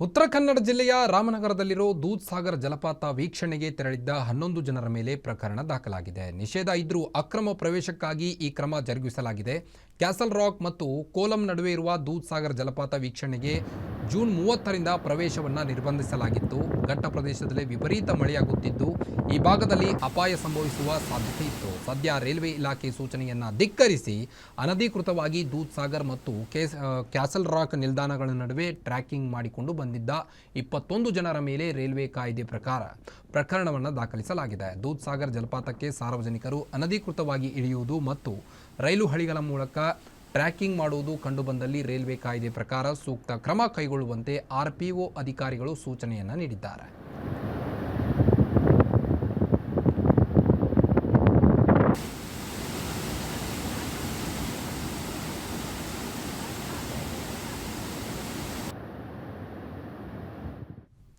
ಉತ್ತರ ಕನ್ನಡ ಜಿಲ್ಲೆಯ ರಾಮನಗರದಲ್ಲಿರೋ ದೂದ್ ಸಾಗರ್ ಜಲಪಾತ ವೀಕ್ಷಣೆಗೆ ತೆರಳಿದ್ದ 11 ಜನರ ಮೇಲೆ ಪ್ರಕರಣ ದಾಖಲಾಗಿದೆ. ನಿಷೇಧ ಇದ್ರೂ ಅಕ್ರಮ ಪ್ರವೇಶಕ್ಕಾಗಿ ಈ ಕ್ರಮ ಜರುಗಿಸಲಾಗಿದೆ. ಕ್ಯಾಸಲ್ ರಾಕ್ ಮತ್ತು ಕೋಲಂ ನಡುವೆ ಇರುವ ದೂದ್ ಸಾಗರ್ ಜಲಪಾತ ವೀಕ್ಷಣೆಗೆ ಜೂನ್ 30ರಿಂದ ಪ್ರವೇಶವನ್ನು ನಿರ್ಬಂಧಿಸಲಾಗಿತ್ತು. ಘಟ್ಟ ಪ್ರದೇಶದಲ್ಲಿ ವಿಪರೀತ ಮಳೆಯಾಗುತ್ತಿದ್ದು ಈ ಭಾಗದಲ್ಲಿ ಅಪಾಯ ಸಂಭವಿಸುವ ಸಾಧ್ಯತೆ ಇತ್ತು. ಸದ್ಯ ರೈಲ್ವೆ ಇಲಾಖೆ ಸೂಚನೆಯನ್ನು ಧಿಕ್ಕರಿಸಿ ಅನಧಿಕೃತವಾಗಿ ದೂದ್ ಸಾಗರ್ ಮತ್ತು ಕ್ಯಾಸಲ್ ರಾಕ್ ನಿಲ್ದಾಣಗಳ ನಡುವೆ ಟ್ರ್ಯಾಕಿಂಗ್ ಮಾಡಿಕೊಂಡು ಬಂದಿದ್ದ 21 ಜನರ ಮೇಲೆ ರೈಲ್ವೆ ಕಾಯ್ದೆ ಪ್ರಕಾರ ಪ್ರಕರಣವನ್ನು ದಾಖಲಿಸಲಾಗಿದೆ. ದೂದ್ ಸಾಗರ್ ಜಲಪಾತಕ್ಕೆ ಸಾರ್ವಜನಿಕರು ಅನಧಿಕೃತವಾಗಿ ಇಳಿಯುವುದು ಮತ್ತು ರೈಲು ಹಳಿಗಳ ಮೂಲಕ ಟ್ರ್ಯಾಕಿಂಗ್ ಮಾಡುವುದು ಕಂಡುಬಂದಲ್ಲಿ ರೈಲ್ವೆ ಕಾಯ್ದೆ ಪ್ರಕಾರ ಸೂಕ್ತ ಕ್ರಮ ಕೈಗೊಳ್ಳುವಂತೆ ಆರ್‌ಪಿಒ ಅಧಿಕಾರಿಗಳು ಸೂಚನೆಯನ್ನು ನೀಡಿದ್ದಾರೆ.